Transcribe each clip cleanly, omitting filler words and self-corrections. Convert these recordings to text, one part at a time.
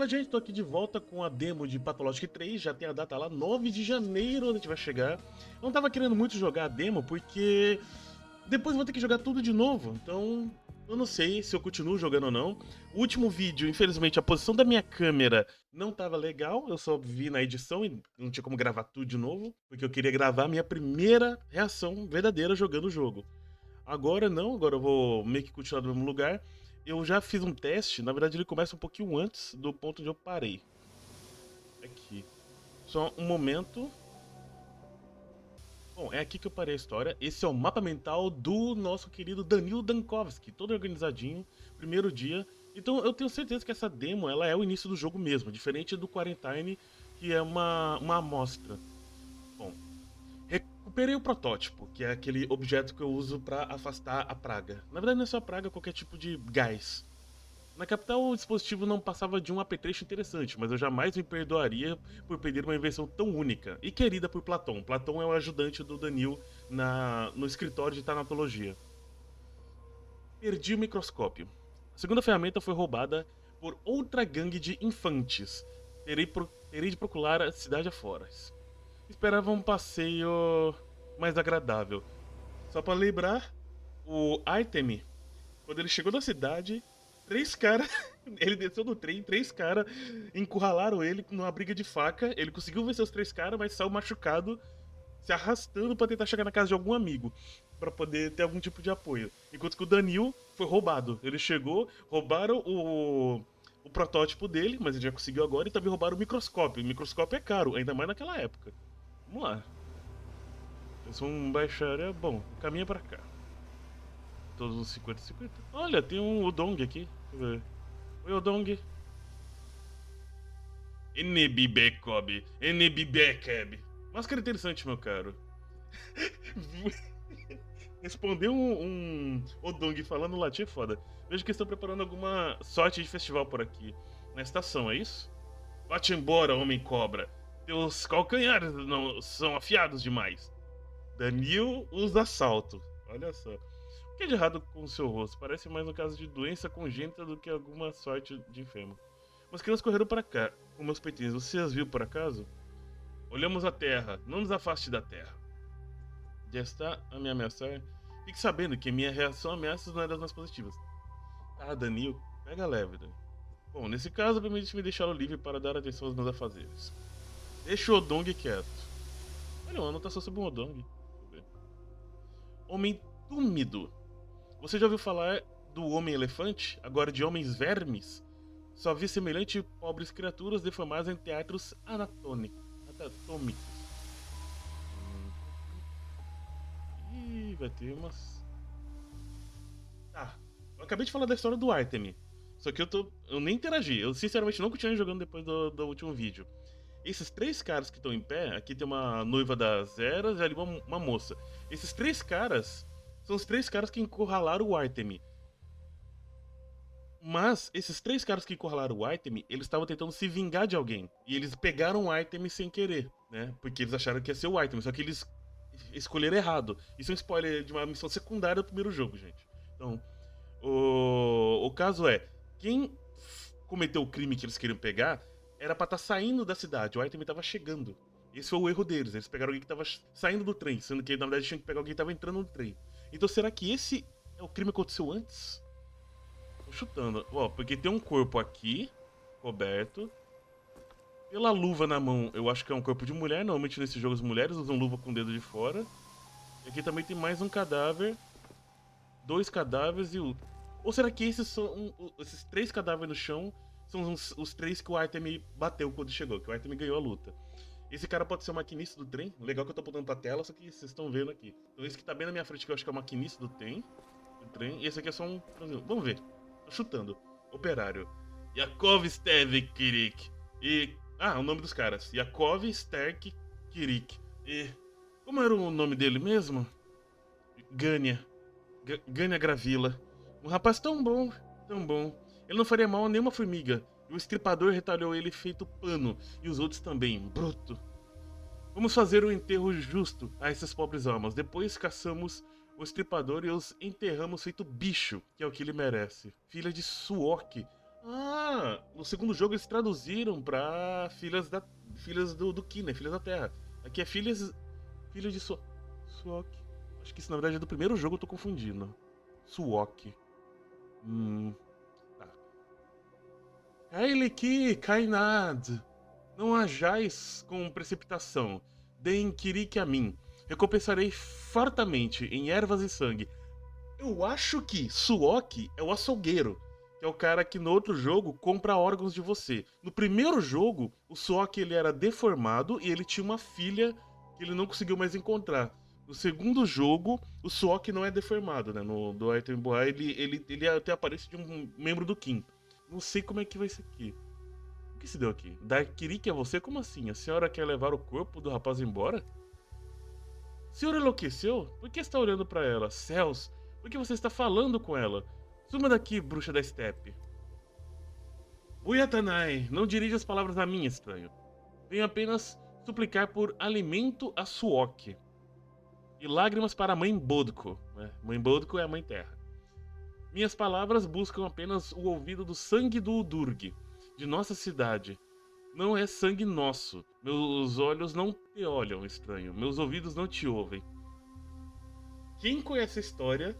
Olá, gente, tô aqui de volta com a demo de Pathologic 3, já tem a data lá, 9 de janeiro, onde a gente vai chegar. Eu não tava querendo muito jogar a demo, porque depois eu vou ter que jogar tudo de novo, então eu não sei se eu continuo jogando ou não. O último vídeo, infelizmente, a posição da minha câmera não tava legal, eu só vi na edição e não tinha como gravar tudo de novo, porque eu queria gravar a minha primeira reação verdadeira jogando o jogo. Agora não, agora eu vou meio que continuar no mesmo lugar. Eu já fiz um teste, na verdade ele começa um pouquinho antes do ponto onde eu parei. Aqui. Só um momento. Bom, é aqui que eu parei a história. Esse é o mapa mental do nosso querido Danil Dankovski, todo organizadinho, primeiro dia. Então eu tenho certeza que essa demo ela é o início do jogo mesmo, diferente do Quarantine, que é uma amostra. Bom, recuperei o protótipo, que é aquele objeto que eu uso para afastar a praga. Na verdade não é só a praga, é qualquer tipo de gás. Na capital, o dispositivo não passava de um apetrecho interessante, mas eu jamais me perdoaria por perder uma invenção tão única e querida por Platão. Platão é o ajudante do Danil no escritório de tanatologia. Perdi o microscópio. A segunda ferramenta foi roubada por outra gangue de infantes. Terei de procurar a cidade afora. Esperava um passeio mais agradável. Só para lembrar, o Artemi, quando ele chegou na cidade, três caras. Ele desceu do trem, três caras encurralaram ele numa briga de faca. Ele conseguiu vencer os três caras, mas saiu machucado, se arrastando pra tentar chegar na casa de algum amigo, pra poder ter algum tipo de apoio. Enquanto que o Danil foi roubado. Ele chegou, roubaram o protótipo dele, mas ele já conseguiu agora, e também roubaram o microscópio. O microscópio é caro, ainda mais naquela época. Vamos lá. Eu sou um baixaria. Bom, caminha pra cá. Todos os 50-50. Olha, tem um Odong aqui. Deixa eu ver. Oi, Odong. Enebibekob. Enebibekeb. Máscara interessante, meu caro. Responder um Odong falando latim é foda. Vejo que estão preparando alguma sorte de festival por aqui. Na estação, é isso? Vá-te embora, homem cobra. Teus calcanhares não são afiados demais. Danil usa salto. Olha só. O que é de errado com o seu rosto? Parece mais um caso de doença congênita do que alguma sorte de enfermo. Umas crianças correram para cá, com meus peitinhos. Você as viu por acaso? Olhamos a terra. Não nos afaste da terra. Já está a me ameaçar? Fique sabendo que minha reação a ameaças não é das mais positivas. Ah, Danil, pega leve, Danil. Bom, nesse caso, permite-me deixá-lo livre para dar atenção aos meus afazeres. Deixa o Odong quieto. Olha, uma anotação sobre um Odong. Deixa eu ver. Homem túmido. Você já ouviu falar do Homem-Elefante? Agora de Homens Vermes? Só vi semelhante pobres criaturas deformadas em teatros anatômicos. Ih, vai ter umas. Tá. Eu acabei de falar da história do Artemis. Só que eu nem interagi. Eu sinceramente não continuei jogando depois do último vídeo. Esses três caras que estão em pé, aqui tem uma noiva das eras e ali uma moça. Esses três caras são os três caras que encurralaram o Artemis. Mas esses três caras que encurralaram o Artemis, eles estavam tentando se vingar de alguém. E eles pegaram o Artemis sem querer, né? Porque eles acharam que ia ser o Artemis, só que eles escolheram errado. Isso é um spoiler de uma missão secundária do primeiro jogo, gente. Então, o caso é, quem cometeu o crime que eles queriam pegar era pra estar saindo da cidade, o Artemis tava chegando. Esse foi o erro deles, eles pegaram alguém que tava saindo do trem, sendo que na verdade tinham que pegar alguém que tava entrando no trem. Então será que esse é o crime que aconteceu antes? Tô chutando. Ó, porque tem um corpo aqui, coberto. Pela luva na mão, eu acho que é um corpo de mulher. Normalmente nesses jogos mulheres usam luva com o dedo de fora. E aqui também tem mais um cadáver. Dois cadáveres e o. Ou será que esses são. Esses três cadáveres no chão são os três que o Artemis bateu quando chegou, que o Artemis ganhou a luta. Esse cara pode ser o maquinista do trem. Legal que eu tô apontando pra tela, só que vocês estão vendo aqui. Então esse que tá bem na minha frente, que eu acho que é o maquinista do trem. E esse aqui é só um. Vamos ver. Tô chutando. Operário. Yakov Stev Kirik. E. Ah, o nome dos caras. Yakov Sterk Kirik. E. Como era o nome dele mesmo? Gânia. Gânia Gravila. Um rapaz tão bom, tão bom. Ele não faria mal a nenhuma formiga. E o estripador retalhou ele feito pano. E os outros também. Bruto. Vamos fazer um enterro justo a essas pobres almas. Depois caçamos o estripador e os enterramos feito bicho, que é o que ele merece. Filha de Suok. Ah, no segundo jogo eles traduziram pra filhas do Ki, né? Filhas da Terra. Aqui é filhas de Suok. Acho que isso na verdade é do primeiro jogo, eu tô confundindo. Suok. Tá. Kailiki, Kainad. Não hajais com precipitação. Deem Kirik a mim. Recompensarei fartamente em ervas e sangue. Eu acho que Suok é o açougueiro, que é o cara que no outro jogo compra órgãos de você. No primeiro jogo, o Suok ele era deformado e ele tinha uma filha que ele não conseguiu mais encontrar. No segundo jogo, o Suok não é deformado, né? No do Item Boy, ele até aparece de um membro do Kim. Não sei como é que vai ser aqui. O que se deu aqui? Darkirik é você? Como assim? A senhora quer levar o corpo do rapaz embora? A senhora enlouqueceu? Por que está olhando para ela? Céus! Por que você está falando com ela? Suma daqui, bruxa da estepe. Uyatanai, não dirija as palavras a mim, estranho. Venho apenas suplicar por alimento a Suok. E lágrimas para a mãe Bodko. Mãe Bodko é a mãe terra. Minhas palavras buscam apenas o ouvido do sangue do Udurg, de nossa cidade. Não é sangue nosso. Meus olhos não te olham, estranho. Meus ouvidos não te ouvem. Quem conhece a história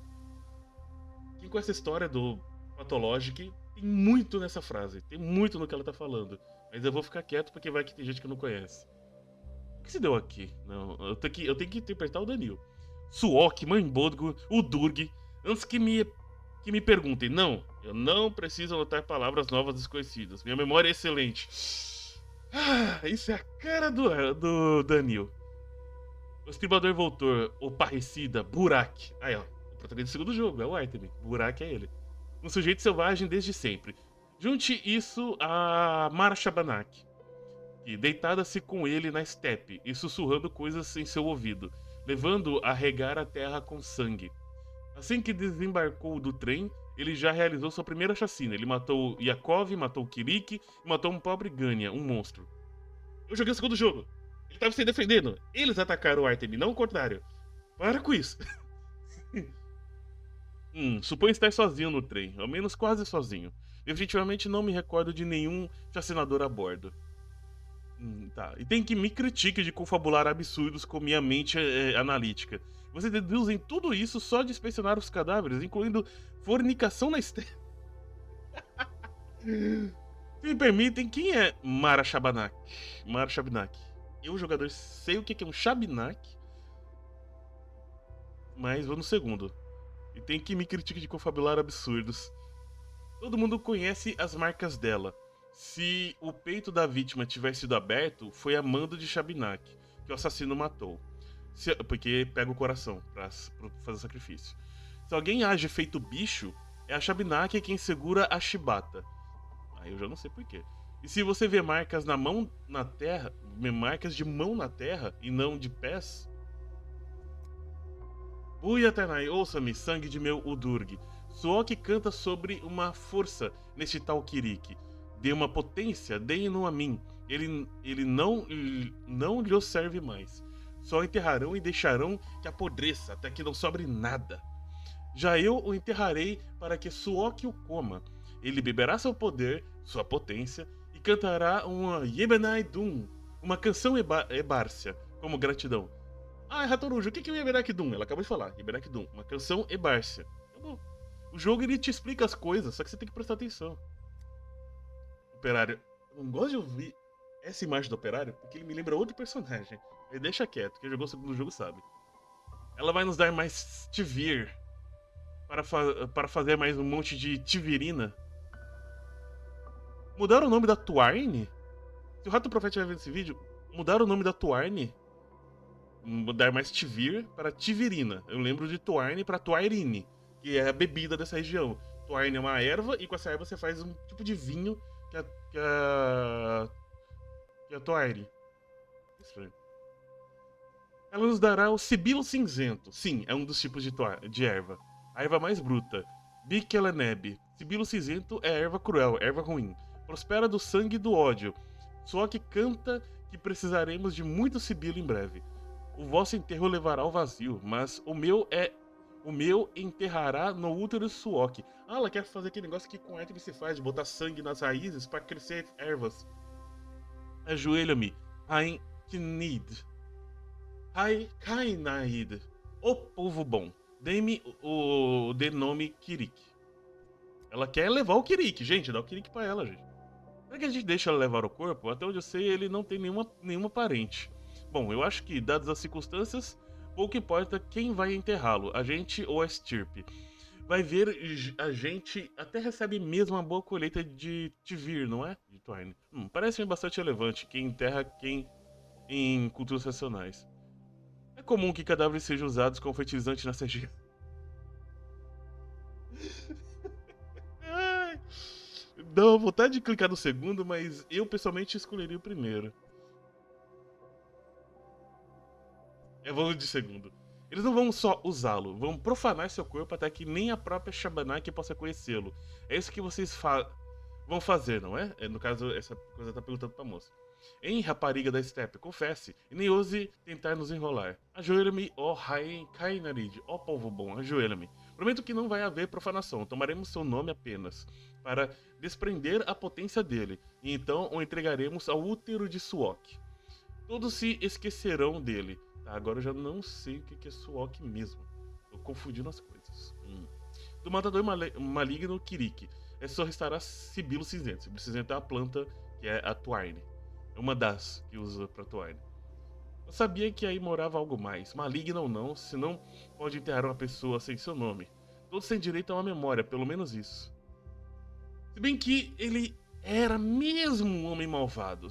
do Pathologic, tem muito nessa frase. Tem muito no que ela tá falando. Mas eu vou ficar quieto porque vai que tem gente que não conhece. O que se deu aqui? Não, eu tenho que interpretar o Danil. Suok, Mãe Bodgo, o Durg. Antes que me perguntem. Não, eu não preciso anotar palavras novas desconhecidas. Minha memória é excelente. Ah, isso é a cara do Danil. O estribador voltor, o parricida, Burak. Aí, ó. O protagonista do segundo jogo, é o Item. Burak é ele. Um sujeito selvagem desde sempre. Junte isso a Mara Shabanak, que deitada-se com ele na estepe e sussurrando coisas em seu ouvido, levando-o a regar a terra com sangue. Assim que desembarcou do trem, ele já realizou sua primeira chacina. Ele matou Yakov, matou Kirik e matou um pobre Ganya, um monstro. Eu joguei o segundo jogo. Ele estava se defendendo. Eles atacaram o Artemis, não o contrário. Para com isso. Suponho estar sozinho no trem, ao menos quase sozinho. Definitivamente não me recordo de nenhum chacinador a bordo. Tá. E tem que me critique de confabular absurdos com minha mente analítica. Vocês deduzem tudo isso só de inspecionar os cadáveres, incluindo fornicação na esteira. Se me permitem, quem é Mara Shabanak? Mara Shabanak. Eu, jogador, sei o que é um Shabanak, mas vou no segundo. E tem que me critique de confabular absurdos. Todo mundo conhece as marcas dela. Se o peito da vítima tivesse sido aberto, foi a mando de Shabanak, que o assassino matou. Porque pega o coração pra fazer o sacrifício. Se alguém age feito bicho, é a Shabanak quem segura a chibata. Aí eu já não sei porquê. E se você vê marcas na mão na terra, marcas de mão na terra e não de pés. Uyatanai, ouça-me, sangue de meu Udurg. Suok canta sobre uma força neste tal Kirik. Dê uma potência, deem-no a mim. Ele não lhe serve mais. Só enterrarão e deixarão que apodreça, até que não sobre nada. Já eu o enterrarei para que Suok o coma. Ele beberá seu poder, sua potência, e cantará uma Yebenai Dum, uma canção ebárcia, como gratidão. Ah, Ratorujo, o que é o Yebenak Dum? Ela acabou de falar, Yebenak Dum, uma canção ebárcia. Acabou. O jogo ele te explica as coisas, só que você tem que prestar atenção. Operário. Eu não gosto de ouvir essa imagem do operário, porque ele me lembra outro personagem. Ele deixa quieto, quem jogou o segundo jogo sabe. Ela vai nos dar mais Tivir, para fazer mais um monte de Tivirina. Mudaram o nome da Tuarne? Se o Rato Profeta vai ver esse vídeo, mudaram o nome da Tuarne? Mudar mais Tivir para Tivirina. Eu lembro de Tuarne para Tuairine, que é a bebida dessa região. Tuarne é uma erva e com essa erva você faz um tipo de vinho que é a Tuaire. Estranho. Ela nos dará o Sibilo Cinzento. Sim, é um dos tipos de erva. A erva mais bruta. Bikeleneb. Sibilo Cinzento é erva cruel, erva ruim. Prospera do sangue e do ódio. Só que canta que precisaremos de muito sibilo em breve. O vosso enterro levará ao vazio, mas o meu é O meu enterrará no útero Suok. Ah, ela quer fazer aquele negócio que com Artemis se faz, de botar sangue nas raízes para crescer ervas. Ajoelha-me, Rain Knid. Hai Kainaid. O povo bom. Dê-me o de nome Kirik. Ela quer levar o Kirik, gente. Dá o Kirik pra ela, gente. Será que a gente deixa ela levar o corpo? Até onde eu sei, ele não tem nenhuma parente. Bom, eu acho que, dadas as circunstâncias, pouco importa quem vai enterrá-lo, a gente ou a estirpe. Vai ver, a gente até recebe mesmo uma boa colheita de Tivir, não é? De Twine. Parece-me bastante relevante quem enterra quem em culturas tradicionais. É comum que cadáveres sejam usados como fertilizante na CG. Ai, dá vontade de clicar no segundo, mas eu pessoalmente escolheria o primeiro. Vamos de segundo. Eles não vão só usá-lo, vão profanar seu corpo até que nem a própria Shabanaki possa conhecê-lo. É isso que vocês vão fazer, não é? No caso, essa coisa tá perguntando pra moça. Hein, rapariga da steppe, confesse, e nem ouse tentar nos enrolar. Ajoelha-me, ó Kainarid, ó povo bom, ajoelha-me. Prometo que não vai haver profanação, tomaremos seu nome apenas, para desprender a potência dele, e então o entregaremos ao útero de Suok. Todos se esquecerão dele. Tá, agora eu já não sei o que é Suok mesmo. Tô confundindo as coisas. Do matador maligno Kirik. Só restará Sibilo Cinzento. Sibilo Cinzento é a planta que é a Twine. É uma das que usa pra Twine. Eu sabia que aí morava algo mais. Maligno ou não, senão pode enterrar uma pessoa sem seu nome. Todos têm direito a uma memória, pelo menos isso. Se bem que ele era mesmo um homem malvado.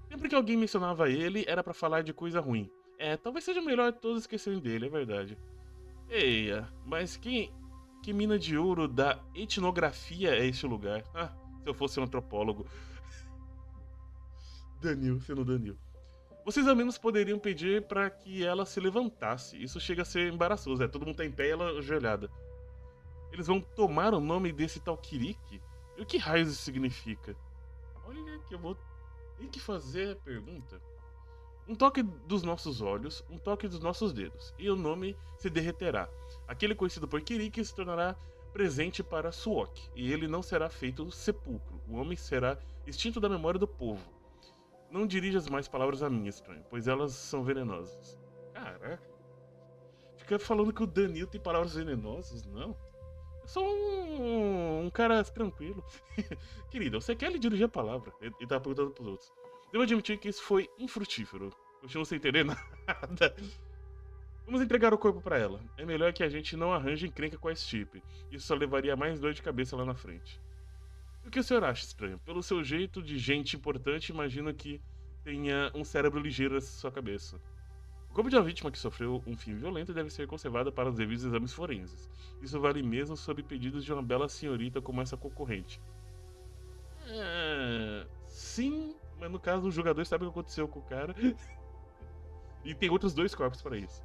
Sempre que alguém mencionava ele, era pra falar de coisa ruim. Talvez seja melhor todos esquecerem dele, é verdade. Eia, mas que mina de ouro da etnografia é este lugar? Ah, se eu fosse um antropólogo. Danil, sendo Danil. Vocês ao menos poderiam pedir pra que ela se levantasse. Isso chega a ser embaraçoso, todo mundo tá em pé e ela ajoelhada. Eles vão tomar o nome desse tal Kirik? E o que raios isso significa? Olha que eu vou ter que fazer a pergunta. Um toque dos nossos olhos, um toque dos nossos dedos, e o nome se derreterá. Aquele conhecido por Kirik se tornará presente para Suok, e ele não será feito sepulcro. O homem será extinto da memória do povo. Não dirijas mais palavras a mim, estranho, pois elas são venenosas. Caraca. Fica falando que o Danilo tem palavras venenosas? Não. Eu sou um cara tranquilo. Querido, você quer lhe dirigir a palavra? Ele tá perguntando pros outros. Devo admitir que isso foi infrutífero. Continuo sem entender nada. Vamos entregar o corpo pra ela. É melhor que a gente não arranje encrenca com a Stipe. Isso só levaria mais dor de cabeça lá na frente. E o que o senhor acha, estranho? Pelo seu jeito de gente importante, imagino que tenha um cérebro ligeiro nessa sua cabeça. O corpo de uma vítima que sofreu um fim violento deve ser conservado para os devidos exames forenses. Isso vale mesmo sob pedidos de uma bela senhorita como essa concorrente. Sim, mas no caso o jogador sabe o que aconteceu com o cara. E tem outros dois corpos para isso.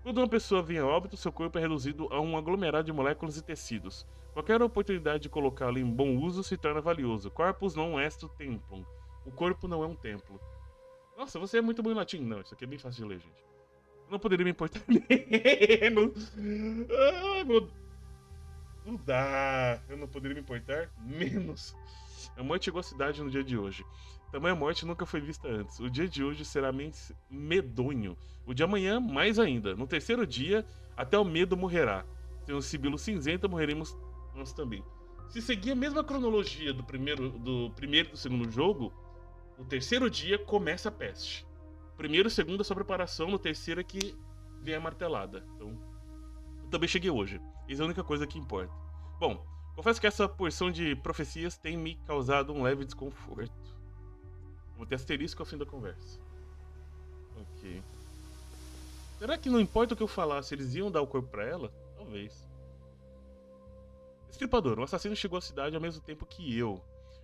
Quando uma pessoa vem a óbito, seu corpo é reduzido a um aglomerado de moléculas e tecidos. Qualquer oportunidade de colocá-lo em bom uso se torna valioso. Corpus non est templum. O corpo não é um templo. Nossa, você é muito bom em latim. Não, isso aqui é bem fácil de ler, gente. Eu não poderia me importar menos. Não dá. Eu não poderia me importar menos. A morte chegou à cidade no dia de hoje. Tamanha morte nunca foi vista antes. O dia de hoje será medonho. O de amanhã, mais ainda. No terceiro dia, até o medo morrerá. Sem o Sibilo Cinzento, morreremos nós também. Se seguir a mesma cronologia do primeiro e do segundo jogo, no terceiro dia começa a peste. Primeiro e segundo é só preparação, no terceiro é que vem a martelada. Então, eu também cheguei hoje. Isso é a única coisa que importa. Bom, confesso que essa porção de profecias tem me causado um leve desconforto. Vou ter asterisco ao fim da conversa. Ok. Será que não importa o que eu falasse, eles iam dar o corpo pra ela? Talvez. Estripador, um assassino chegou à cidade ao mesmo tempo que eu.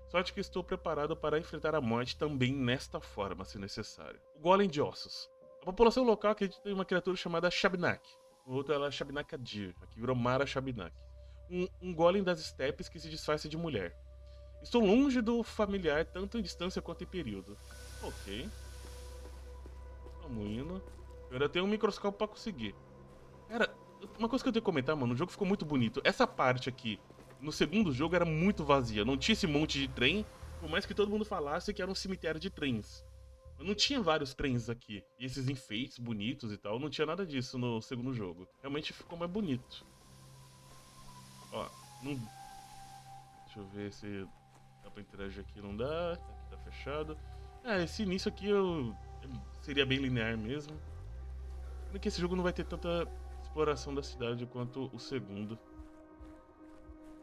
Sorte que estou preparado para enfrentar a morte também nesta forma, se necessário. O Golem de Ossos. A população local acredita em uma criatura chamada Shabnak. O outro ela é Shabnak Adir, aqui virou Mara Shabnak. Um golem das estepes que se disfarça de mulher. Estou longe do familiar, tanto em distância quanto em período. Ok. Vamos indo. Eu ainda tenho um microscópio para conseguir. Cara, uma coisa que eu tenho que comentar, mano, o jogo ficou muito bonito. Essa parte aqui, no segundo jogo, era muito vazia. Não tinha esse monte de trem, por mais que todo mundo falasse que era um cemitério de trens. Não tinha vários trens aqui. E esses enfeites bonitos e tal, não tinha nada disso no segundo jogo. Realmente ficou mais bonito. Ó, não... Deixa eu ver se dá pra interagir aqui. Não dá. Aqui tá fechado. Esse início aqui seria bem linear mesmo. Porque esse jogo não vai ter tanta exploração da cidade quanto o segundo.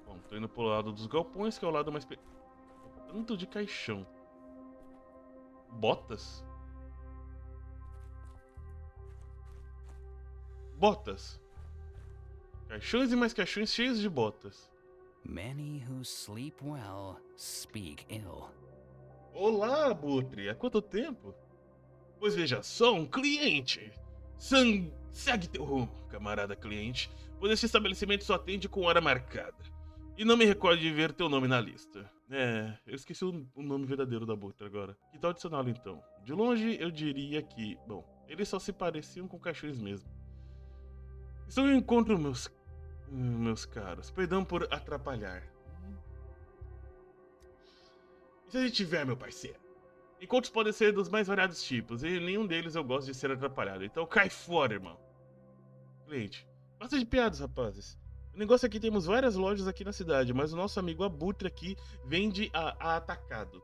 Bom, tô indo pro lado dos galpões, que é o lado mais... Tanto de caixão. Botas? Botas. Caixões e mais caixões cheios de botas. Many who sleep well speak ill. Olá, Abutre. Há quanto tempo? Pois veja só, um cliente. Segue teu rumo, camarada cliente, pois esse estabelecimento só atende com hora marcada. E não me recordo de ver teu nome na lista. Eu esqueci o nome verdadeiro da Abutre agora. Que tal adicioná-lo então? De longe, eu diria que... Bom, eles só se pareciam com caixões mesmo. Estou em encontro, meus caros. Perdão por atrapalhar. E se a gente tiver, meu parceiro? Encontros podem ser dos mais variados tipos, e nenhum deles eu gosto de ser atrapalhado. Então cai fora, irmão. Cliente. Basta de piadas, rapazes. O negócio é que temos várias lojas aqui na cidade, mas o nosso amigo Abutre aqui vende a atacado.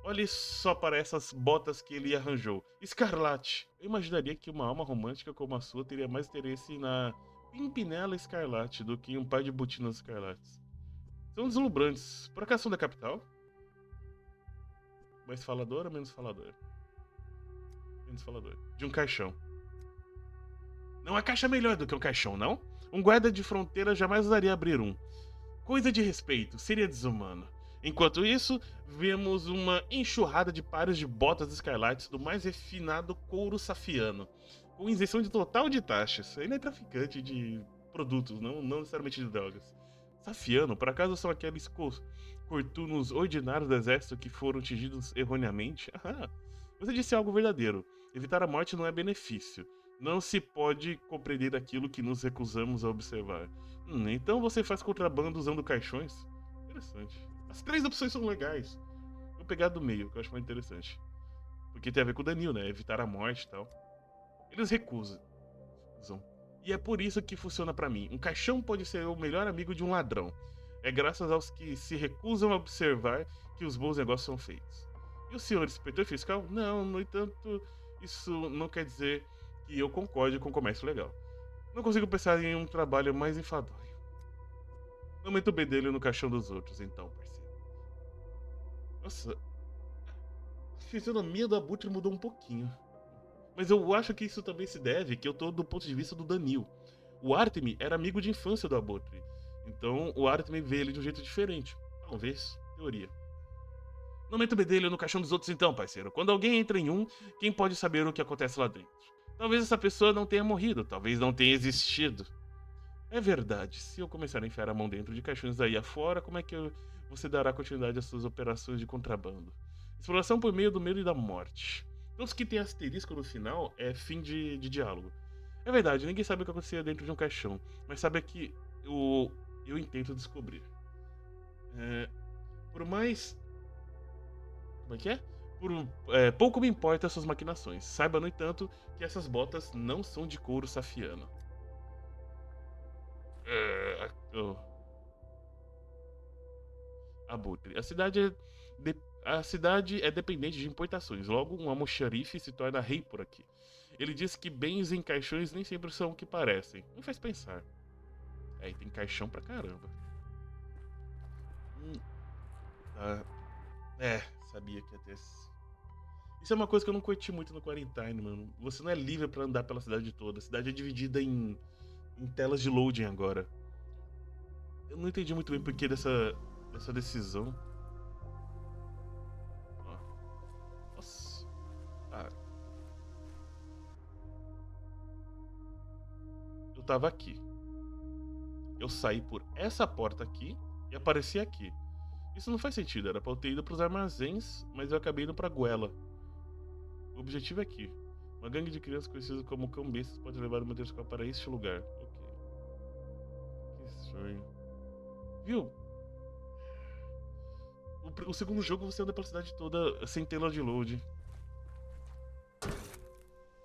Olhe só para essas botas que ele arranjou. Escarlate. Eu imaginaria que uma alma romântica como a sua teria mais interesse na Pimpinela Escarlate do que um par de botinas escarlates. São deslumbrantes. Por acaso são da capital? Mais falador ou menos falador? Menos falador. De um caixão. Não há caixa melhor do que um caixão, não? Um guarda de fronteira jamais usaria abrir um. Coisa de respeito, seria desumano. Enquanto isso, vemos uma enxurrada de pares de botas escarlates do mais refinado couro safiano, com isenção de total de taxas. Ele é traficante de produtos, não necessariamente de drogas. Safiano, por acaso são aqueles cortunos ordinários do exército que foram tingidos erroneamente? Ah, você disse algo verdadeiro. Evitar a morte não é benefício. Não se pode compreender aquilo que nos recusamos a observar. Então você faz contrabando usando caixões? Interessante. As três opções são legais. Vou pegar do meio, que eu acho mais interessante. Porque tem a ver com o Danil, né? Evitar a morte e tal. Eles recusam. E é por isso que funciona pra mim. Um caixão pode ser o melhor amigo de um ladrão. É graças aos que se recusam a observar que os bons negócios são feitos. E o senhor inspetor fiscal? Não, no entanto, isso não quer dizer que eu concorde com o comércio legal. Não consigo pensar em um trabalho mais enfadonho. Não meto o bedelho no caixão dos outros, então, parceiro. Nossa, a fisionomia do Abutre mudou um pouquinho. Mas eu acho que isso também se deve que eu tô do ponto de vista do Danil. O Artemi era amigo de infância do Abutre. Então o Artemi vê ele de um jeito diferente. Talvez, teoria. Não meta o bedelho no caixão dos outros então, parceiro. Quando alguém entra em um, quem pode saber o que acontece lá dentro? Talvez essa pessoa não tenha morrido, talvez não tenha existido. É verdade, se eu começar a enfiar a mão dentro de caixões daí afora, como é que você dará continuidade às suas operações de contrabando? Exploração por meio do medo e da morte. Todos que tem asterisco no final é fim de diálogo. É verdade, ninguém sabe o que acontecia dentro de um caixão, mas sabe que eu intento descobrir. Por mais... Como é que é? Pouco me importa as suas maquinações. Saiba, no entanto, que essas botas não são de couro safiano. Abutre. A cidade é dependente de importações. Logo, um almoxarife se torna rei por aqui. Ele diz que bens em caixões nem sempre são o que parecem. Me faz pensar. E tem caixão pra caramba. Tá. Sabia que ia ter esse... Isso é uma coisa que eu não curti muito no Quarantine, mano. Você não é livre pra andar pela cidade toda. A cidade é dividida em telas de loading agora. Eu não entendi muito bem por que dessa decisão. Nossa. Eu tava aqui. Eu saí por essa porta aqui e apareci aqui. Isso não faz sentido, era pra eu ter ido pros armazéns, mas eu acabei indo pra goela. O objetivo é aqui. Uma gangue de crianças conhecidas como cambistas pode levar o Meterscope para este lugar. sonho. Viu? O segundo jogo você anda pela cidade toda sem tela de load.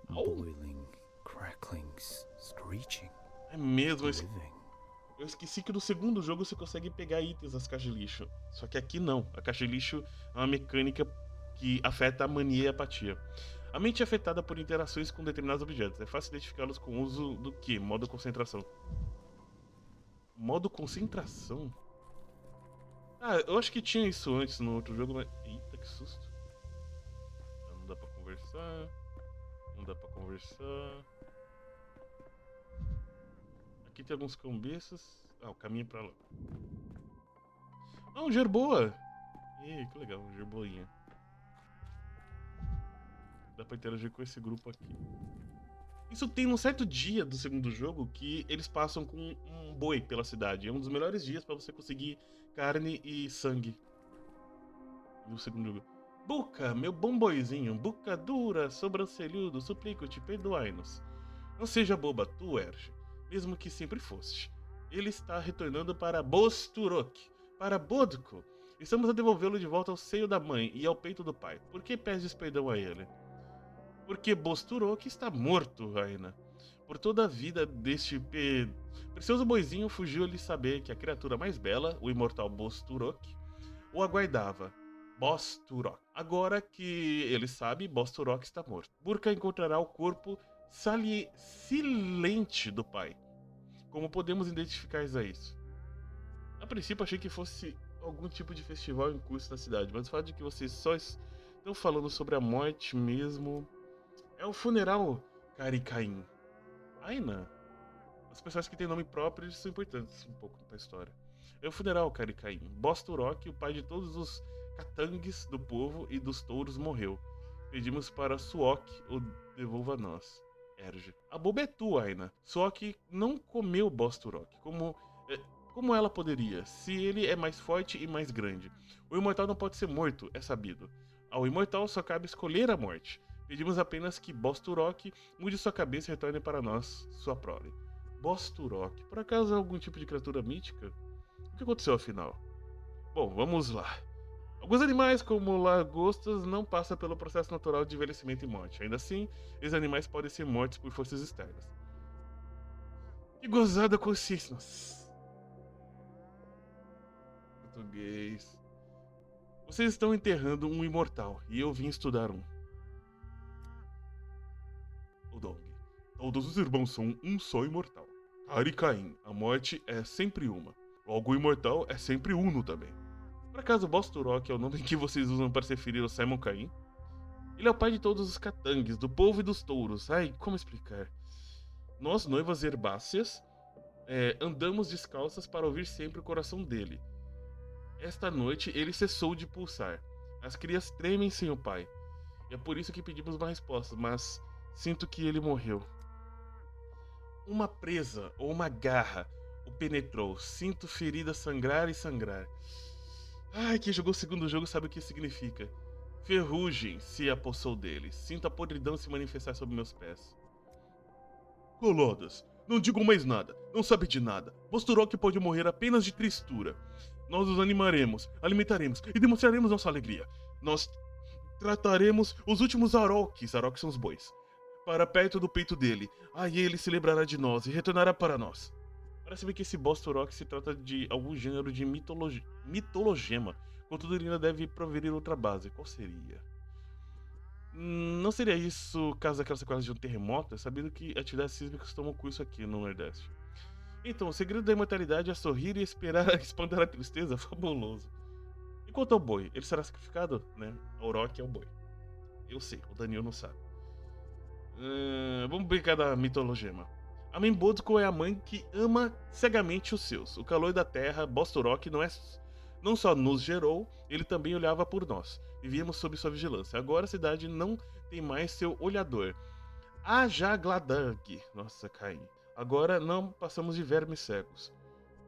Boiling, crackling, screeching, É mesmo, living. eu esqueci que no segundo jogo você consegue pegar itens das caixas de lixo. Só que aqui não. A caixa de lixo é uma mecânica que afeta a mania e a apatia. A mente é afetada por interações com determinados objetos. É fácil identificá-los com o uso do que? Modo concentração. Modo concentração? Ah, eu acho que tinha isso antes no outro jogo, mas... Eita, que susto. Não dá pra conversar. Não dá pra conversar. Aqui tem alguns cabeças. Ah, o caminho pra lá. Ah, um Gerboa! Ih, que legal, um Gerboinha. Dá pra interagir com esse grupo aqui. Isso tem num certo dia do segundo jogo que eles passam com um boi pela cidade. É um dos melhores dias pra você conseguir carne e sangue. No segundo jogo. Buca, meu bom boizinho, buca dura, sobrancelhudo, suplico-te, perdoai-nos. Não seja boba, tu, Erge, mesmo que sempre foste. Ele está retornando para Bosturok, para Bodko. Estamos a devolvê-lo de volta ao seio da mãe e ao peito do pai. Por que pedes perdão a ele? Porque Bosturok está morto, Raina. Por toda a vida deste precioso boizinho fugiu-lhe saber que a criatura mais bela, o imortal Bosturok, o aguardava. Bosturok. Agora que ele sabe, Bosturok está morto. Burka encontrará o corpo silente do pai. Como podemos identificar isso? A princípio achei que fosse algum tipo de festival em curso na cidade, mas o fato de que vocês só estão falando sobre a morte mesmo... É o funeral Karikain. Aina. As pessoas que têm nome próprio eles são importantes um pouco pra história. É o funeral Karikain. Bosturok, o pai de todos os Katangs do povo e dos touros, morreu. Pedimos para Suok o devolva a nós. Erge. A boba é tua, Aina. Suok não comeu Bosturok. Como ela poderia, se ele é mais forte e mais grande? O imortal não pode ser morto, é sabido. Ao imortal só cabe escolher a morte. Pedimos apenas que Bosturok mude sua cabeça e retorne para nós, sua prole. Bosturok, por acaso é algum tipo de criatura mítica? O que aconteceu afinal? Bom, vamos lá. Alguns animais, como lagostas, não passam pelo processo natural de envelhecimento e morte. Ainda assim, esses animais podem ser mortos por forças externas. Que gozada consciência. Nossa. Português. Vocês estão enterrando um imortal, e eu vim estudar um. O Dong. Todos os irmãos são um só imortal. Arikain, a morte é sempre uma. Logo, o imortal é sempre uno também. Por acaso, Bosturok é o nome que vocês usam para se referir ao Simon Cain? Ele é o pai de todos os Katangs, do povo e dos touros. Ai, como explicar? Nós, noivas herbáceas, andamos descalças para ouvir sempre o coração dele. Esta noite, ele cessou de pulsar. As crias tremem sem o pai. E é por isso que pedimos uma resposta, mas sinto que ele morreu. Uma presa ou uma garra o penetrou. Sinto ferida sangrar e sangrar. Ai, quem jogou o segundo jogo sabe o que isso significa. Ferrugem se apossou dele. Sinto a podridão se manifestar sob meus pés. Colodas, não digam mais nada. Não sabe de nada. Bosturok pode morrer apenas de tristura. Nós os animaremos, alimentaremos e demonstraremos nossa alegria. Nós trataremos os últimos Aroks. Aroks são os bois. Para perto do peito dele. Aí ele se lembrará de nós e retornará para nós. Parece-me que esse Bosturok se trata de algum gênero de mitologema. Contudo, ele ainda deve provenir outra base. Qual seria? Não seria isso caso aquela sequela de um terremoto? É sabido que atividades sísmicas tomam curso aqui no Nordeste. Então, o segredo da imortalidade é sorrir e esperar espantar a tristeza? Fabuloso. E quanto ao boi? Ele será sacrificado? Né? A Orok é o boi. Eu sei, o Daniel não sabe. Vamos brincar da mitologema. A mãe Bodko é a mãe que ama cegamente os seus. O calor da terra, Bosturok não só nos gerou, ele também olhava por nós. Vivíamos sob sua vigilância. Agora a cidade não tem mais seu olhador. Ajagladag. Nossa, caí. Agora não passamos de vermes cegos.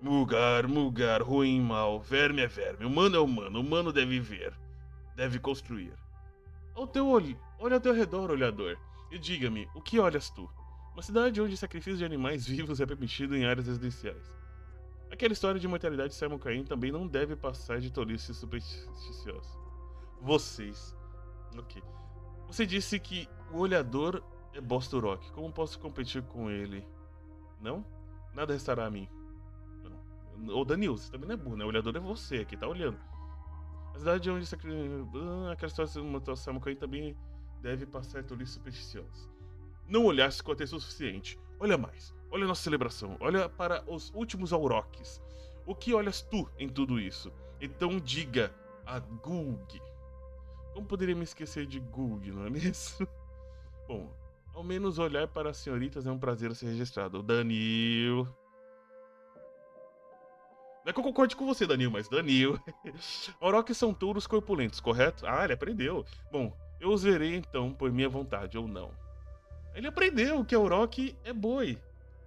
Mugar, ruim, mal. Verme é verme. Humano é humano. Humano deve ver. Deve construir. Olha ao teu redor, olhador. E diga-me, o que olhas tu? Uma cidade onde sacrifício de animais vivos é permitido em áreas residenciais. Aquela história de imortalidade de Simon Cain também não deve passar de tolice supersticiosa. Vocês. Ok. Você disse que o olhador é Bosturok. Como posso competir com ele? Não? Nada restará a mim. Não. Ô Danil, você também não é burro, né? O olhador é você que tá olhando. A cidade onde aquela história de Simon Cain também deve passar tolice supersticiosa. Não olhasse com atenção suficiente. Olha mais. Olha a nossa celebração. Olha para os últimos auroques. O que olhas tu em tudo isso? Então diga a Gulg. Como poderia me esquecer de Gulg, não é mesmo? Bom, ao menos olhar para as senhoritas é um prazer a ser registrado. Danil. Não é que eu concorde com você, Danil, mas Danil. Auroques são touros corpulentos, correto? Ah, ele aprendeu. Bom, eu os verei então por minha vontade ou não. Ele aprendeu que Auroch é boi.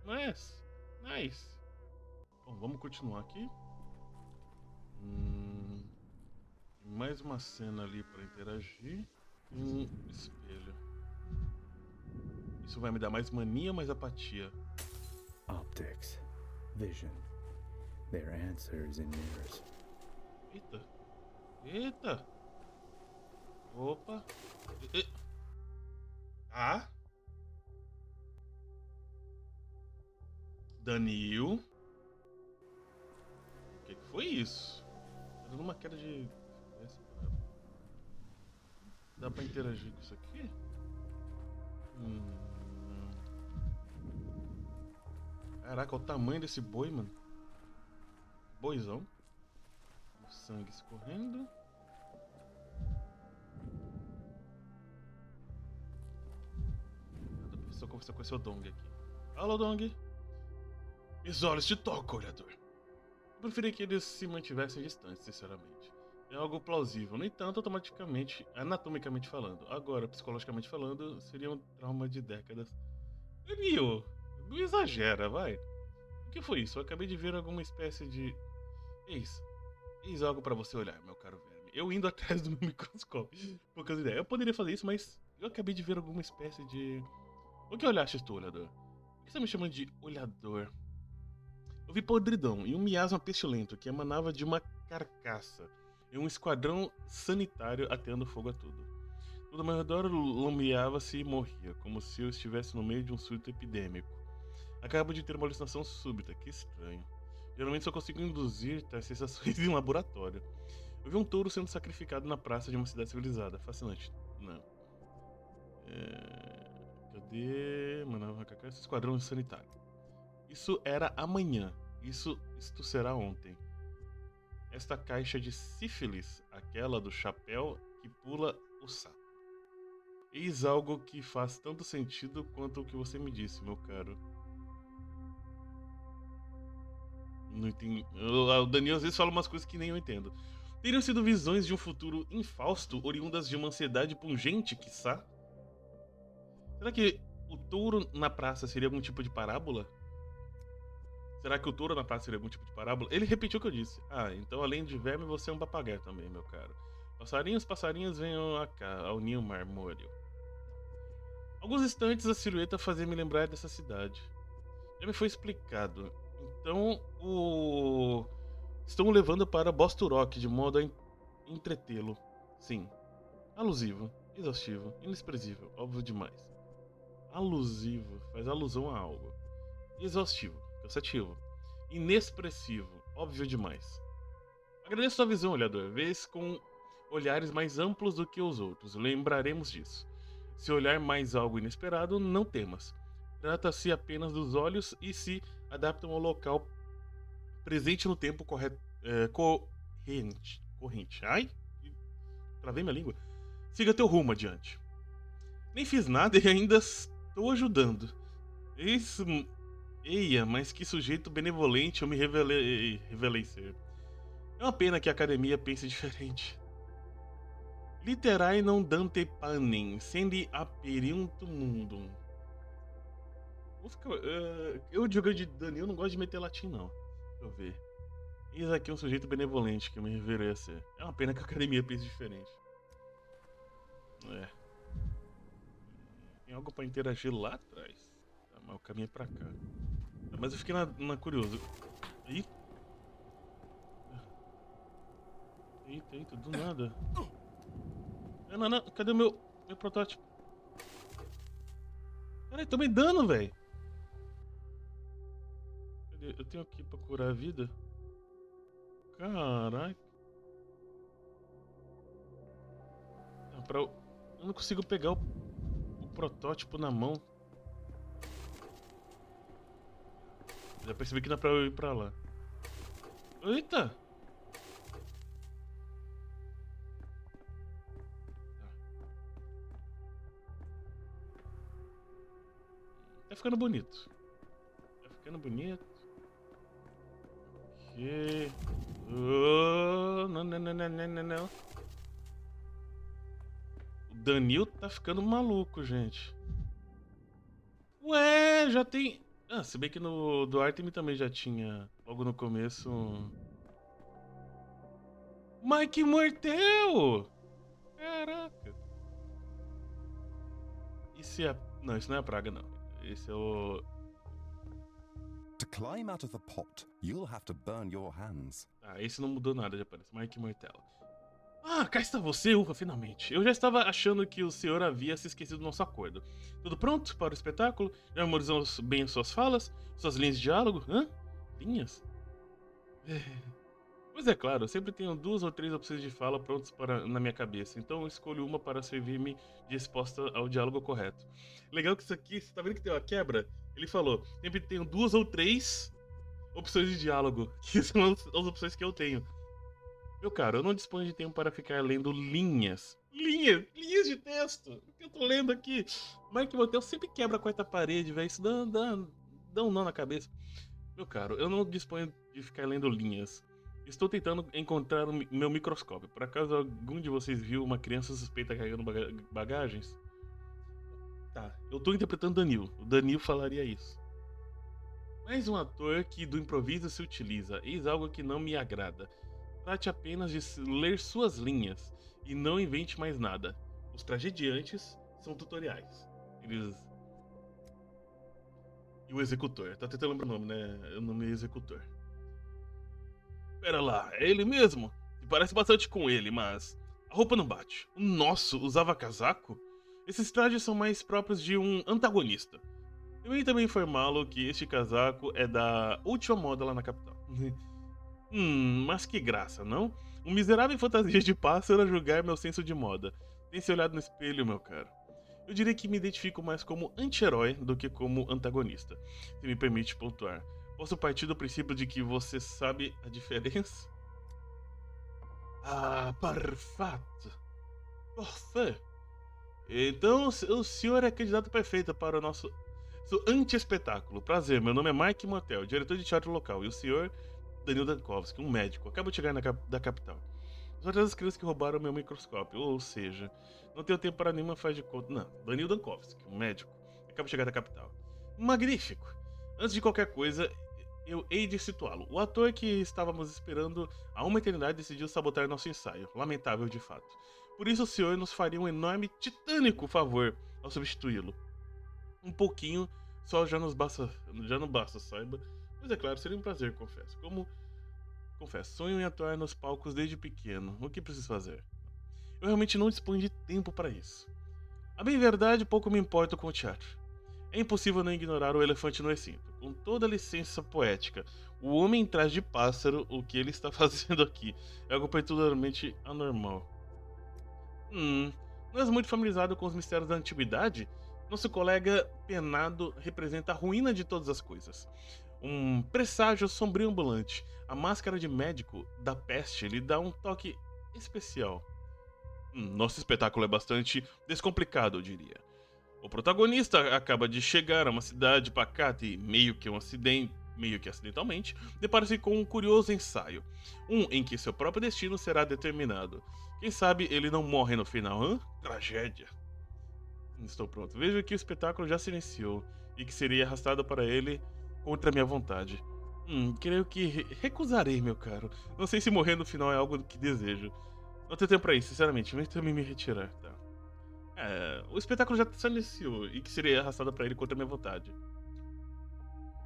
Nice. Nice. Bom, vamos continuar aqui. Mais uma cena ali para interagir. Espelho. Isso vai me dar mais mania ou mais apatia? Optics. Vision. Their answers in mirrors. Eita. Eita. Opa. Ah. Danil. O que foi isso? Tá dando uma queda de... Dá pra interagir com isso aqui? Caraca, olha o tamanho desse boi, mano. Boizão. O sangue escorrendo. Cada pessoa conversa com esse Dong aqui. Alô, Dong. Meus olhos te tocam, olhador. Eu preferia que eles se mantivessem distantes, sinceramente. É algo plausível, no entanto, anatomicamente falando. Agora, psicologicamente falando, seria um trauma de décadas. Danil, não exagera, vai. O que foi isso? Eu acabei de ver alguma espécie de... Eis algo pra você olhar, meu caro verme. Eu indo atrás do meu microscópio. Poucas ideias. Eu poderia fazer isso, mas eu acabei de ver alguma espécie de... O que olhaste tu, olhador? Por que você me chama de olhador? Eu vi podridão e um miasma pestilento que emanava de uma carcaça e um esquadrão sanitário ateando fogo a tudo. Tudo ao meu redor lambeava-se e morria, como se eu estivesse no meio de um surto epidêmico. Acabo de ter uma alucinação súbita, que estranho. Geralmente só consigo induzir tais sensações em um laboratório. Eu vi um touro sendo sacrificado na praça de uma cidade civilizada. Fascinante. Não. Cadê? Mano, esse esquadrão sanitário. Isso era amanhã. Isto será ontem. Esta caixa de sífilis, aquela do chapéu que pula o sapo. Eis algo que faz tanto sentido quanto o que você me disse, meu caro. Não entendi. O Daniel às vezes fala umas coisas que nem eu entendo. Teriam sido visões de um futuro infausto, oriundas de uma ansiedade pungente, quiçá? Será que o touro na praça seria algum tipo de parábola? Será que o touro na praça seria algum tipo de parábola? Ele repetiu o que eu disse. Ah, então além de verme, você é um papagaio também, meu caro. Passarinhos, venham cá, ao ninho marmóreo. Alguns instantes a silhueta fazia me lembrar dessa cidade. Já me foi explicado. Então, estão o levando para Bosturok de modo a entretê-lo. Sim. Alusivo, exaustivo, inexpressível, óbvio demais. Alusivo, faz alusão a algo. Exaustivo, cansativo. Inexpressivo, óbvio demais. Agradeço sua visão, olhador. Vês com olhares mais amplos do que os outros. Lembraremos disso. Se olhar mais algo inesperado, não temas. Trata-se apenas dos olhos e se adaptam ao local presente no tempo corrente. Ai, travei minha língua. Siga teu rumo adiante. Nem fiz nada e ainda estou ajudando. Isso... Eia, mas que sujeito benevolente eu me revelei ser. É uma pena que a academia pense diferente. Literai non dante panem, sendi aperiuntum mundum. Eu, de Danilo, não gosto de meter latim, não. Deixa eu ver. Eis aqui um sujeito benevolente que eu me revelei a ser. É uma pena que a academia pense diferente. Tem algo pra interagir lá atrás. Tá, mas o caminho é pra cá. Mas eu fiquei na curioso. Ih, Eita, eita, do nada. Não, não, não. Cadê o meu protótipo? Caralho, tomei dano, velho. Cadê? Eu tenho aqui pra curar a vida? Caraca. Não, eu não consigo pegar o protótipo na mão. Já percebi que dá pra eu ir pra lá. Eita! Tá ficando bonito. Tá ficando bonito. Ok. Oh, não, não, não, não, não, não, não. O Danil tá ficando maluco, gente. Ué, já tem... Ah, se bem que no do Artemis também já tinha, logo no começo... Mike Mortel! Caraca. Isso é... Não, isso não é a praga, não. Esse é o... To climb out of the pot, you'll have to burn your hands. Ah, esse não mudou nada, já parece. Mike Mortel. Ah, cá está você, Ufa, finalmente. Eu já estava achando que o senhor havia se esquecido do nosso acordo. Tudo pronto para o espetáculo? Já memorizou bem as suas falas? Suas linhas de diálogo? Hã? Linhas? Pois é, claro, eu sempre tenho 2 ou 3 opções de fala prontas na minha cabeça, então eu escolho uma para servir-me de resposta ao diálogo correto. Legal que isso aqui, você tá vendo que tem uma quebra? Ele falou, sempre tenho 2 ou 3 opções de diálogo, que são as opções que eu tenho. Meu caro, eu não disponho de tempo para ficar lendo linhas. Linhas de texto. O que eu tô lendo aqui? Mike Motel sempre quebra a quarta parede, velho. Isso dá um nó na cabeça. Meu caro, eu não disponho de ficar lendo linhas. Estou tentando encontrar o meu microscópio. Por acaso algum de vocês viu uma criança suspeita carregando bagagens? Tá, eu tô interpretando Danil. O Danil falaria isso. Mais um ator que do improviso se utiliza. Eis algo que não me agrada. Trate apenas de ler suas linhas e não invente mais nada. Os tragediantes são tutoriais. Eles... E o executor. Tá tentando lembrar o nome, né? O nome é executor. Pera lá, é ele mesmo? E parece bastante com ele, mas... A roupa não bate. O nosso usava casaco? Esses trajes são mais próprios de um antagonista. Eu ia também informá-lo que este casaco é da última moda lá na capital. Mas que graça, não? Um miserável em fantasia de pássaro a julgar meu senso de moda. Tem se olhado no espelho, meu caro. Eu diria que me identifico mais como anti-herói do que como antagonista, se me permite pontuar. Posso partir do princípio de que você sabe a diferença? Ah, perfeito. Perfeito. Então, o senhor é candidato perfeito para o nosso anti-espetáculo. Prazer, meu nome é Mike Motel, diretor de teatro local, e o senhor... Danil Dankovski, um médico, acaba de chegar da capital. São as crianças que roubaram meu microscópio, ou seja, não tenho tempo para nenhuma faz de conta. Não, Danil Dankovski, um médico, acaba de chegar da capital. Magnífico! Antes de qualquer coisa, eu hei de situá-lo. O ator que estávamos esperando há uma eternidade decidiu sabotar nosso ensaio, lamentável de fato. Por isso o senhor nos faria um enorme, titânico favor ao substituí-lo. Um pouquinho, só já não basta, saiba. Mas é claro, seria um prazer, confesso. Confesso, sonho em atuar nos palcos desde pequeno. O que preciso fazer? Eu realmente não disponho de tempo para isso. A bem verdade, pouco me importo com o teatro. É impossível não ignorar o elefante no recinto. Com toda a licença poética, o homem em traje de pássaro, o que ele está fazendo aqui, é algo particularmente anormal. Não és muito familiarizado com os mistérios da antiguidade? Nosso colega penado representa a ruína de todas as coisas. Um presságio sombrio ambulante. A máscara de médico da peste lhe dá um toque especial. Nosso espetáculo é bastante descomplicado, eu diria. O protagonista acaba de chegar a uma cidade pacata e, meio que acidentalmente, depara-se com um curioso ensaio. Em que seu próprio destino será determinado. Quem sabe ele não morre no final, hã? Tragédia. Estou pronto. Vejo que o espetáculo já se iniciou e que seria arrastado para ele contra minha vontade. Creio que recusarei, meu caro. Não sei se morrer no final é algo que desejo. Não tenho tempo pra isso, sinceramente. Vem também me retirar, tá? O espetáculo já se iniciou e que seria arrastado para ele contra minha vontade.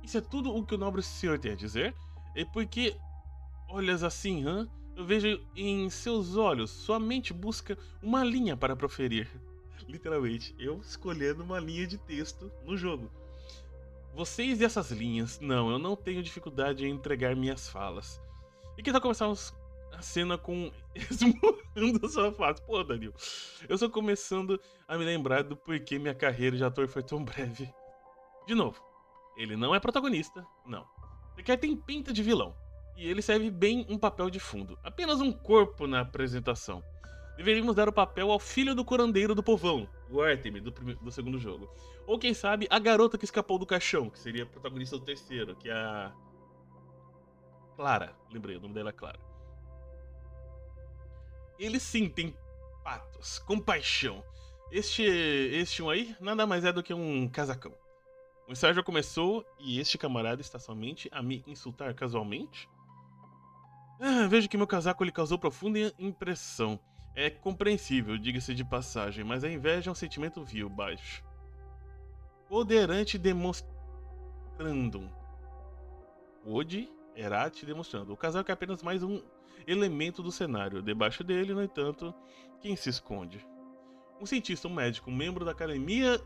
Isso é tudo o que o nobre senhor tem a dizer? E por que olhas assim, hã? Eu vejo em seus olhos, sua mente busca uma linha para proferir. Literalmente, eu escolhendo uma linha de texto no jogo. Vocês e essas linhas, não, eu não tenho dificuldade em entregar minhas falas. E que tal começarmos a cena com esmurrando sua face? Pô, Danilo, eu estou começando a me lembrar do porquê minha carreira de ator foi tão breve. De novo, ele não é protagonista, não. Sequer tem pinta de vilão. E ele serve bem um papel de fundo, apenas um corpo na apresentação. Deveríamos dar o papel ao filho do curandeiro do povão, o Artemis, do segundo jogo. Ou quem sabe, a garota que escapou do caixão, que seria a protagonista do terceiro, que é a Clara. Lembrei, o nome dela é Clara. Ele sim tem patos, compaixão. Este um aí, nada mais é do que um casacão. O ensaio já começou e este camarada está somente a me insultar casualmente? Vejo que meu casaco lhe causou profunda impressão. É compreensível, diga-se de passagem, mas a inveja é um sentimento vil, baixo. Poderante demonstrando. Ode, erate demonstrando. O casaco é apenas mais um elemento do cenário. Debaixo dele, no entanto, quem se esconde? Um cientista, um médico, um membro da Academia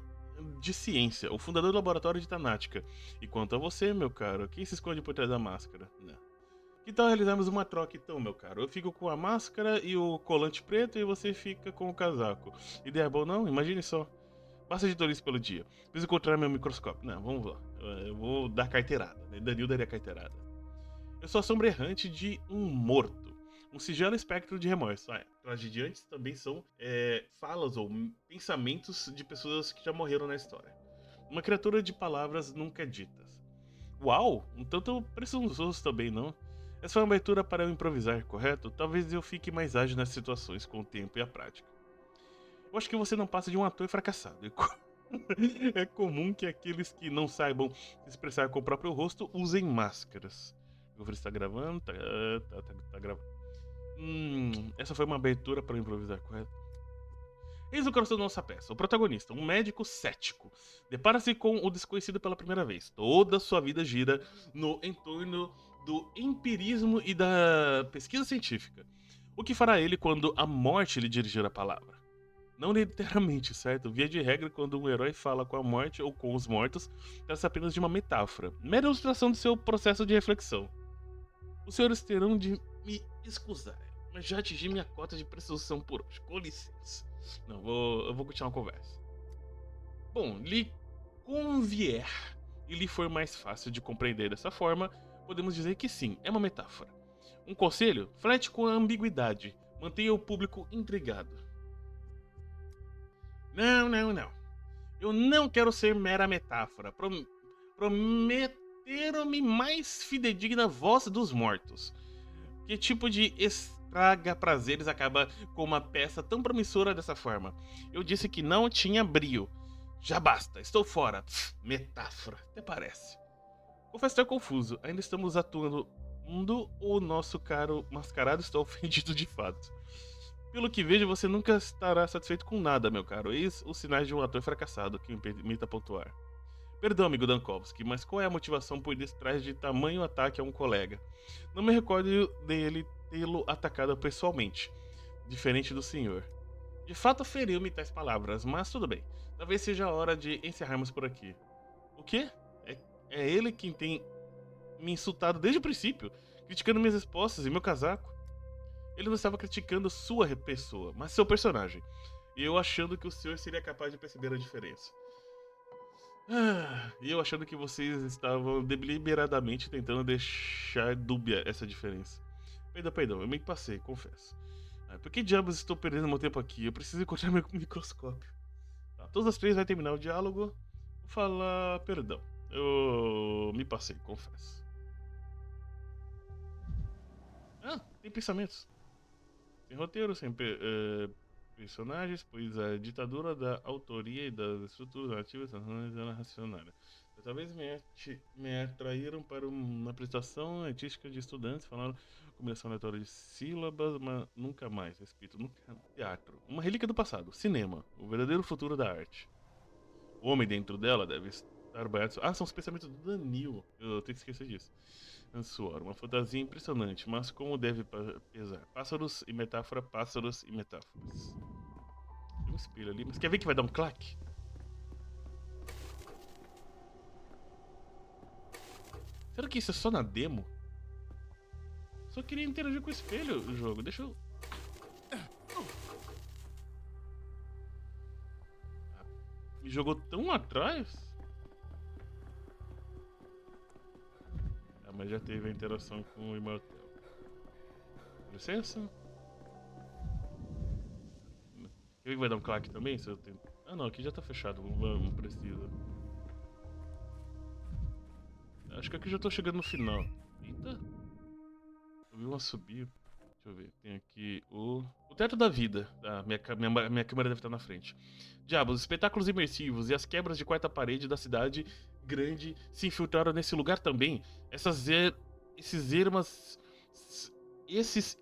de Ciência, o fundador do laboratório de Tanática. E quanto a você, meu caro, quem se esconde por trás da máscara? Não. Que tal realizarmos uma troca então, meu caro? Eu fico com a máscara e o colante preto e você fica com o casaco. Ideia boa não? Imagine só. Basta de tolice pelo dia. Preciso encontrar meu microscópio. Não, vamos lá. Eu vou dar carteirada, né? Danilo daria carteirada. Eu sou a sombra errante de um morto. Um singelo espectro de remorso. Tragediantes também são falas ou pensamentos de pessoas que já morreram na história. Uma criatura de palavras nunca ditas. Uau! Um tanto presunçoso também, não? Essa foi uma abertura para eu improvisar, correto? Talvez eu fique mais ágil nessas situações com o tempo e a prática. Eu acho que você não passa de um ator fracassado. É comum que aqueles que não saibam se expressar com o próprio rosto usem máscaras. Eu vou ver se tá gravando. Tá gravando. Essa foi uma abertura para eu improvisar, correto? Eis o coração da nossa peça. O protagonista, um médico cético, depara-se com o desconhecido pela primeira vez. Toda sua vida gira no entorno do empirismo e da pesquisa científica. O que fará ele quando a morte lhe dirigir a palavra? Não literalmente, certo? Via de regra, quando um herói fala com a morte ou com os mortos, trata-se apenas de uma metáfora, mera ilustração do seu processo de reflexão. Os senhores terão de me excusar, mas já atingi minha cota de presunção por hoje. Com licença. Não, eu vou continuar a conversa. Bom, lhe convier e lhe for mais fácil de compreender dessa forma, podemos dizer que sim, é uma metáfora. Um conselho? Flerte com a ambiguidade. Mantenha o público intrigado. Não. Eu não quero ser mera metáfora. Prometeram-me mais fidedigna voz dos mortos. Que tipo de estraga prazeres acaba com uma peça tão promissora dessa forma? Eu disse que não tinha brio. Já basta, estou fora. Metáfora, até parece. Confesso estar confuso. Ainda estamos atuando ou o nosso caro mascarado está ofendido de fato? Pelo que vejo, você nunca estará satisfeito com nada, meu caro. Eis os sinais de um ator fracassado que me permita pontuar. Perdão, amigo Dankovski, mas qual é a motivação por detrás de tamanho ataque a um colega? Não me recordo dele tê-lo atacado pessoalmente, diferente do senhor. De fato, feriu-me tais palavras, mas tudo bem. Talvez seja a hora de encerrarmos por aqui. O quê? É ele quem tem me insultado desde o princípio, criticando minhas respostas e meu casaco. Ele não estava criticando sua pessoa, mas seu personagem. E eu achando que o senhor seria capaz de perceber a diferença. E eu achando que vocês estavam deliberadamente tentando deixar dúbia essa diferença. Perdão, eu me passei, confesso. Por que diabos estou perdendo meu tempo aqui? Eu preciso encontrar meu microscópio. Tá, todas as três vai terminar o diálogo. Vou falar perdão. Eu me passei, confesso. Tem pensamentos. Sem roteiro, sem personagens, pois a ditadura da autoria e das estruturas narrativas é racionária. Talvez me atraíram para uma apresentação artística de estudantes, falaram combinação aleatória de sílabas, mas nunca mais, repito, nunca. Teatro, uma relíquia do passado, cinema, o verdadeiro futuro da arte. O homem dentro dela deve estar banhado. São os pensamentos do Danilo, eu tenho que esquecer disso. Ansuor, uma fantasia impressionante, mas como deve pesar? Pássaros e metáfora, pássaros e metáforas. Tem um espelho ali, mas quer ver que vai dar um claque? Será que isso é só na demo? Só queria interagir com o espelho, o jogo. Deixa eu... Me jogou tão atrás? Ah, mas já teve a interação com o Immortal. Licença? Quer ver que vai dar um claque também? Se eu tento... Ah não, aqui já tá fechado, não precisa. Acho que aqui já tô chegando no final. Eita! Eu vi um assobio. Deixa eu ver. Tem aqui o teto da vida. Ah, minha câmera deve estar na frente. Diabos, os espetáculos imersivos e as quebras de quarta parede da cidade grande se infiltraram nesse lugar também. Esses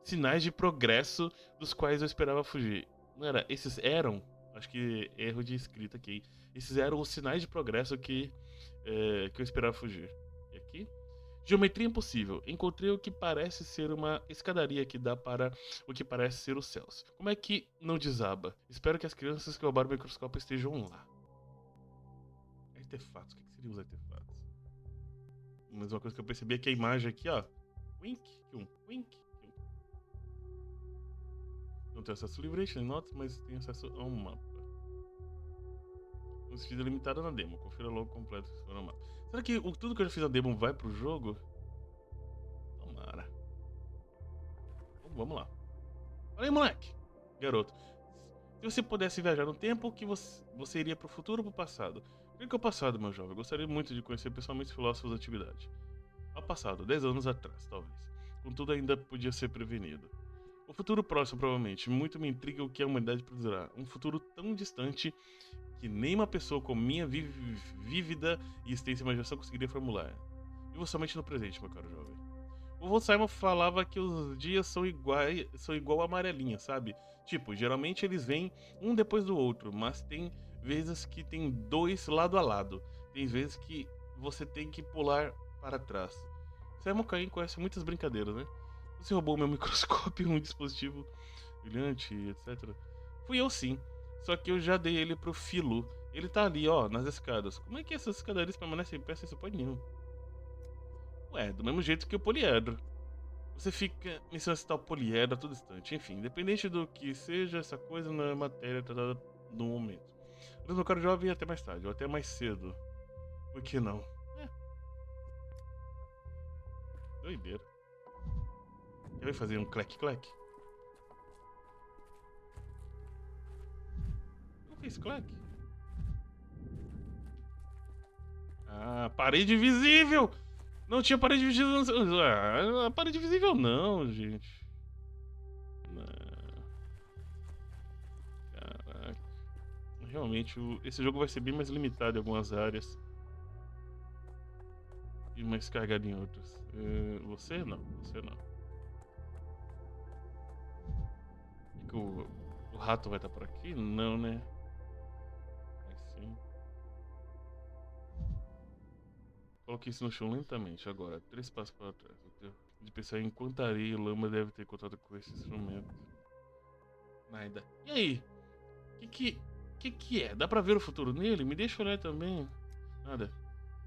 sinais de progresso dos quais eu esperava fugir. Não era? Esses eram. Acho que erro de escrita aqui. Esses eram os sinais de progresso que eu esperava fugir. E aqui? Geometria impossível. Encontrei o que parece ser uma escadaria que dá para o que parece ser os céus. Como é que não desaba? Espero que as crianças que roubaram o microscópio estejam lá. Artefatos. O que seriam os artefatos? Mas uma coisa que eu percebi é que a imagem aqui, ó. Wink, wink. Não tenho acesso livre nem notas, mas tenho acesso a um mapa. Um sentido limitado na demo. Confira logo completo se for no mapa. Será que tudo que eu já fiz na demo vai pro jogo? Tomara. Então, vamos lá. Olha aí, moleque. Garoto. Se você pudesse viajar no tempo, que você iria pro futuro ou pro passado? Por que é o passado, meu jovem? Eu gostaria muito de conhecer pessoalmente os filósofos da antiguidade. Ao passado, 10 anos atrás, talvez. Contudo, ainda podia ser prevenido. O futuro próximo, provavelmente. Muito me intriga o que a humanidade produzirá. Um futuro tão distante que nem uma pessoa com minha vívida e extensa imaginação conseguiria formular. Vivo somente no presente, meu caro jovem. O vô Simon falava que os dias são igual a amarelinha, sabe? Tipo, geralmente eles vêm um depois do outro, mas tem vezes que tem dois lado a lado. Tem vezes que você tem que pular para trás. Simon Cain conhece muitas brincadeiras, né? Você roubou meu microscópio, um dispositivo brilhante, etc. Fui eu sim. Só que eu já dei ele pro Filo. Ele tá ali, ó, nas escadas. Como é que essas escadarias permanecem em pé sem suporte nenhum? Ué, do mesmo jeito que o poliedro. Você fica mencionando esse tal poliedro a todo instante. Enfim, independente do que seja, essa coisa não é matéria tratada no momento. Mas meu caro jovem, até mais tarde, ou até mais cedo. Por que não? Doideira. Quer ver fazer um clack-clack? Não fez clack? Ah, parede visível! Não tinha parede visível. Ah, parede visível não, gente. Não. Caraca. Realmente, esse jogo vai ser bem mais limitado em algumas áreas. E mais carregado em outras. Você não, você não. E que o rato vai estar por aqui? Não, né? Mas sim. Coloquei isso no chão lentamente agora, 3 passos para trás. De pensar em quanta areia e lama deve ter contato com esse instrumento. Nada. E aí? Que é? Dá pra ver o futuro nele? Me deixa olhar também. Nada.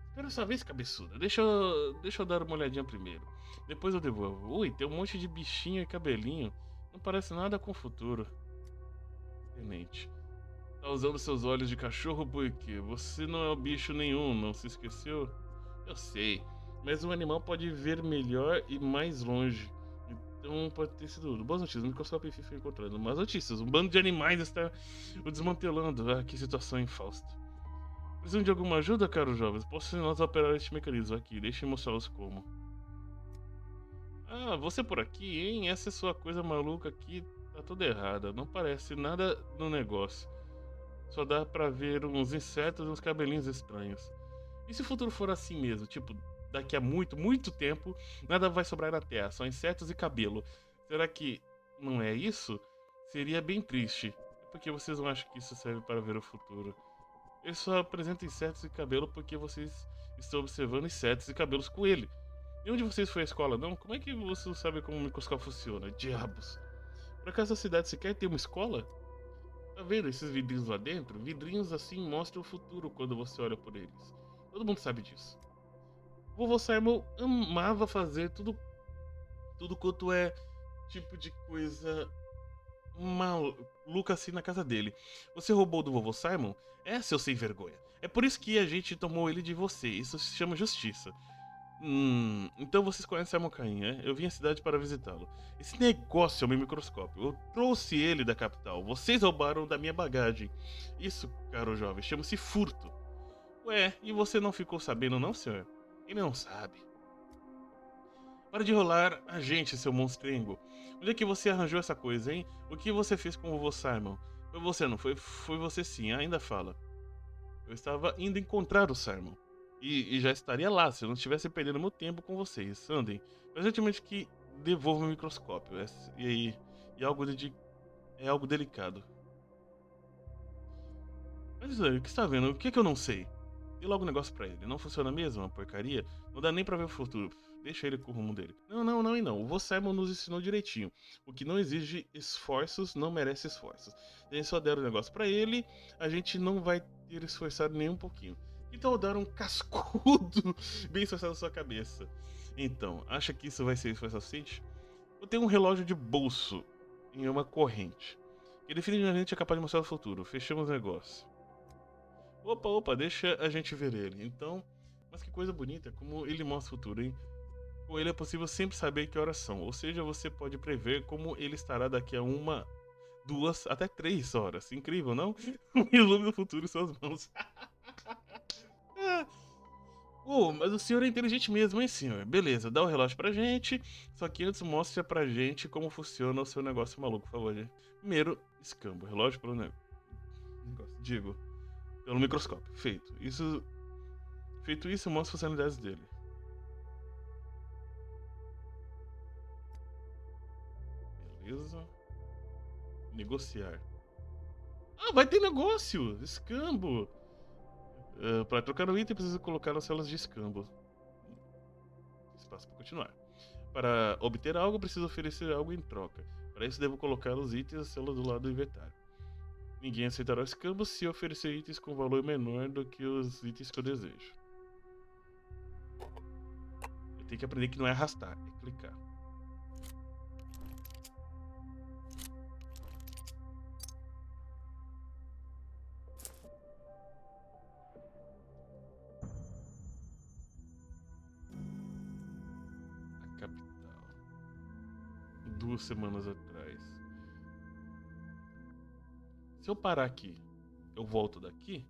Espera essa vez, cabeçuda. Deixa eu dar uma olhadinha primeiro. Depois eu devolvo. Ui, tem um monte de bichinho e cabelinho. Não parece nada com o futuro. Tenente. Tá usando seus olhos de cachorro porque você não é um bicho nenhum, não se esqueceu? Eu sei, mas um animal pode ver melhor e mais longe. Então pode ter sido boas notícias. O microscópio foi encontrando más notícias. Um bando de animais está o desmantelando. Ah, que situação infausta. Precisam de alguma ajuda, caros jovens? Posso nós operar este mecanismo aqui. Deixe-me mostrá-los como. Ah, você por aqui, hein? Essa é sua coisa maluca aqui. Tá toda errada. Não parece nada no negócio. Só dá pra ver uns insetos e uns cabelinhos estranhos. E se o futuro for assim mesmo? Tipo, daqui a muito, muito tempo, nada vai sobrar na Terra, só insetos e cabelo. Será que não é isso? Seria bem triste. Por que vocês não acham que isso serve para ver o futuro? Ele só apresenta insetos e cabelo porque vocês estão observando insetos e cabelos com ele. Nenhum de vocês foi à escola, não? Como é que você não sabe como o microscópio funciona? Diabos. Por acaso a cidade sequer tem uma escola? Tá vendo esses vidrinhos lá dentro? Vidrinhos assim mostram o futuro quando você olha por eles. Todo mundo sabe disso. Vovô Simon amava fazer tudo quanto é tipo de coisa maluca assim na casa dele. Você roubou do vovô Simon? É, seu sem vergonha. É por isso que a gente tomou ele de você. Isso se chama justiça. Então vocês conhecem Simon Cain, é? Eu vim à cidade para visitá-lo. Esse negócio é o meu microscópio. Eu trouxe ele da capital. Vocês roubaram da minha bagagem. Isso, caro jovem, chama-se furto. Ué, e você não ficou sabendo não, senhor? Ele não sabe. Para de rolar a gente, seu monstrengo. Onde é que você arranjou essa coisa, hein? O que você fez com o vovô Simon? Foi você, não foi? Foi você sim, ainda fala. Eu estava indo encontrar o Simon. E já estaria lá se eu não estivesse perdendo meu tempo com vocês. Andem. Presentemente que devolva o microscópio. E algo é algo delicado. Mas o que está vendo? O que é que eu não sei? Dê logo um negócio pra ele. Não funciona mesmo? Uma porcaria? Não dá nem pra ver o futuro. Deixa ele com o rumo dele. Não. O vô Simon nos ensinou direitinho. O que não exige esforços não merece esforços. Se a gente só der o negócio pra ele, a gente não vai ter esforçado nem um pouquinho. Então dar um cascudo bem esforçado na sua cabeça. Então, acha que isso vai ser esforço suficiente? Eu tenho um relógio de bolso em uma corrente. Que definitivamente é capaz de mostrar o futuro. Fechamos o negócio. Opa, deixa a gente ver ele. Então, mas que coisa bonita, como ele mostra o futuro, hein? Com ele é possível sempre saber que horas são, ou seja, você pode prever como ele estará daqui a 1, 2, até 3 horas. Incrível, não? Um resumo do futuro em suas mãos. Mas o senhor é inteligente mesmo, hein, senhor? Beleza, dá o relógio pra gente. Só que antes mostre pra gente como funciona o seu negócio maluco, por favor, gente. Primeiro, escambo, relógio pelo negócio. Digo, pelo microscópio. Feito isso, mostra as funcionalidades dele. Beleza. Negociar. Vai ter negócio! Escambo! Para trocar o item, precisa colocar nas células de escambo. Espaço para continuar. Para obter algo, preciso oferecer algo em troca. Para isso, devo colocar os itens na célula do lado do inventário. Ninguém aceitará o escambo se oferecer itens com valor menor do que os itens que eu desejo. Eu tenho que aprender que não é arrastar, é clicar. A capital. 2 semanas atrás. Se eu parar aqui, eu volto daqui.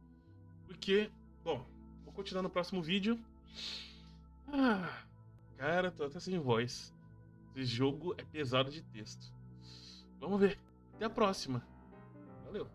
Porque, bom, vou continuar no próximo vídeo. Cara, tô até sem voz. Esse jogo é pesado de texto. Vamos ver. Até a próxima. Valeu.